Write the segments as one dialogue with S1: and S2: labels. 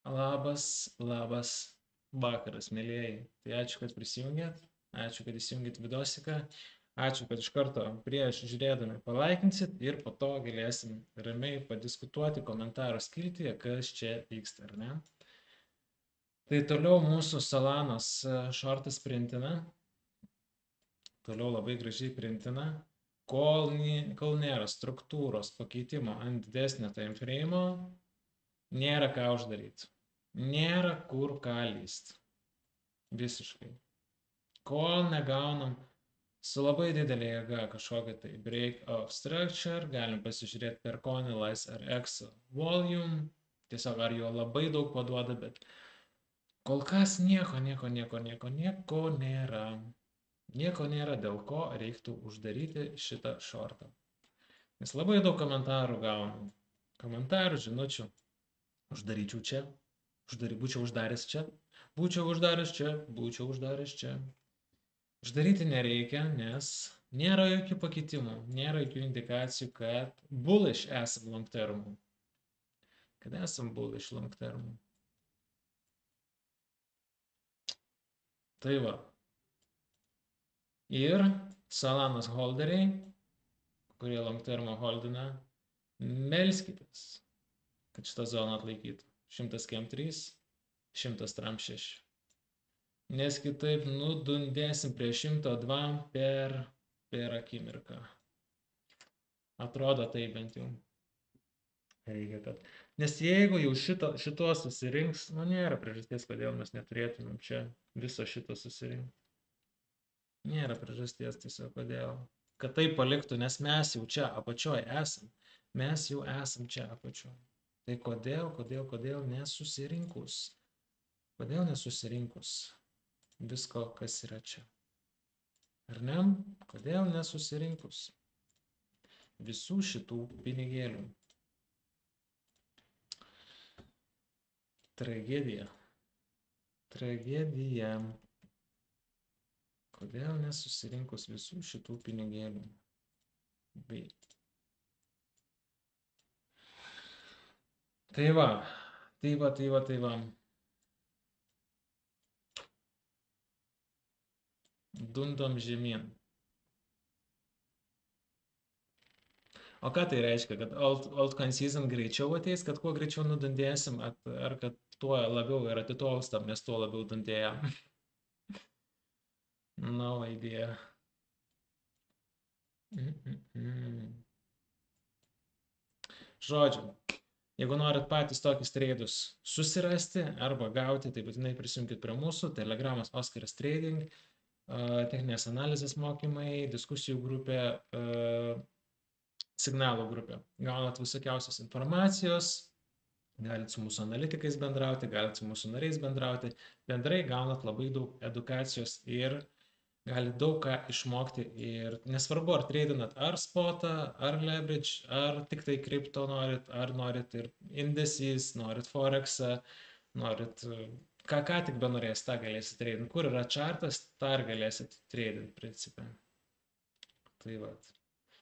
S1: Labas vakaras, mėlyjeji. Tai ačiū, kad prisijungėt, ačiū, kad įsijungėt vidosiką, ačiū, kad iš karto prieš žiūrėdami palaikinsit ir po to galėsim ramiai padiskutuoti komentarų skiltyje, kas čia vyksta, ar ne? Tai toliau mūsų Solanos šortas printina, toliau labai gražiai printina, kol nėra struktūros pakeitimo ant didesnio time frame'o, nėra ką uždaryti. Nėra kur ką lyst. Visiškai. Kol negaunam su labai didelė jėga kažkokią tai break of structure, galim pasižiūrėti per Conilize ar Excel volume, tiesiog ar jo labai daug paduoda, bet kol kas nieko nėra. Nieko nėra, dėl ko reiktų uždaryti šitą šortą. Nes labai daug komentarų gaunam. Komentarų, žinučių. Uždaryčiau čia. Būčiau uždaręs čia. Būčiau uždaręs čia. Uždaryti nereikia, nes nėra jokių pakitimų, nėra jokių indikacijų, kad bullish esam long termų. Kad esam bullish long termų. Tai va. Ir Solanos holderiai, kurie long termo holdina, melskitės, kad šitą zoną atlaikytų. 100 kem 3, 100 tram 6. Nes kitaip nudundėsim prie 102 per akimirką. Atrodo tai bent jau. Reikia, kad. Nes jeigu jau šito susirinks, nėra priežasties, kodėl mes neturėtumėm čia viso šito susirinkti. Nėra priežasties tiesiog kodėl. Kad tai paliktų, nes mes jau čia apačioje esam. Mes jau esam čia apačioje. Tai kodėl nesusirinkus? Kodėl nesusirinkus visko, kas yra čia? Ar ne? Kodėl nesusirinkus visų šitų pinigėlių? Tragedija. Kodėl nesusirinkus visų šitų pinigėlių? Tai va. Dundom žemyn. O ką tai reiškia? Kad altcoin season greičiau ateis, kad kuo greičiau nudundėsim, ar kad tuo labiau ir atitolstam, nes tuo labiau dundėjam? No idea. Žodžiu, jeigu norit patys tokius treidus susirasti arba gauti, tai būtinai prisijungkit prie mūsų. Telegramas Oskaras Trading, techninės analizės mokymai, diskusijų grupė, signalų grupė. Gaunat visokiausios informacijos, galit su mūsų analitikais bendrauti, galit su mūsų nariais bendrauti. Bendrai gaunat labai daug edukacijos ir galit daug ką išmokti. Ir nesvarbu, ar treidinat ar spotą, ar leverage, ar tik tai kripto norit, ar norit ir indices, norit forexą, norit ką tik benorės, tą galėsit treidinti. Kur yra chartas, tą ir galėsit treidinti principą. Tai vat.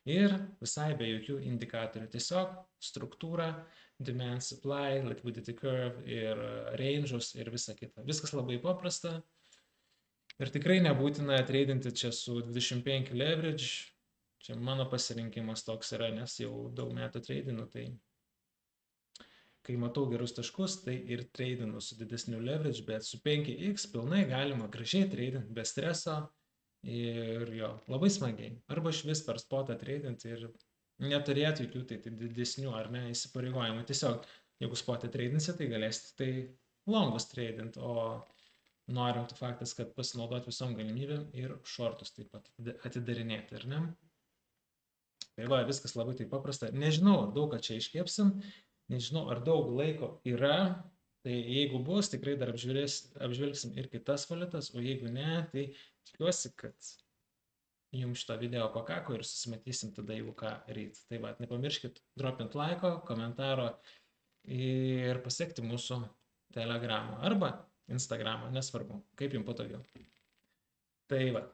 S1: Ir visai be jokių indikatorių. Tiesiog struktūra, demand supply, liquidity curve ir ranges ir visa kita. Viskas labai paprasta. Ir tikrai nebūtina treidinti čia su 25 leverage. Čia mano pasirinkimas toks yra, nes jau daug metų treidinu, tai kai matau gerus taškus, tai ir treidinu su didesniu leverage, bet su 5x pilnai galima gražiai treidinti be streso. Ir jo, labai smagiai. Arba iš vis per spotą treidinti ir neturėti jokių tai didesnių ar ne įsipareigojimų. Tiesiog, jeigu spotą treidinsi, tai galėsite tai longus treidinti, o norim faktas, kad pasinaudoti visom galimybėm ir shortus taip pat atidarinėti, ar ne? Tai va, viskas labai taip paprasta. Nežinau, ar daug ką čia iškėpsim, nežinau, ar daug laiko yra. Tai jeigu bus, tikrai dar apžvelgsim ir kitas valiutas, o jeigu ne, tai tikiuosi, kad jums šito video pakako ir susimatysim tada jeigu ką ryt. Tai va, nepamirškit dropint laiko, komentaro ir pasiekti mūsų telegramą arba instagramą, nesvarbu, kaip jums patogiau. Tai va,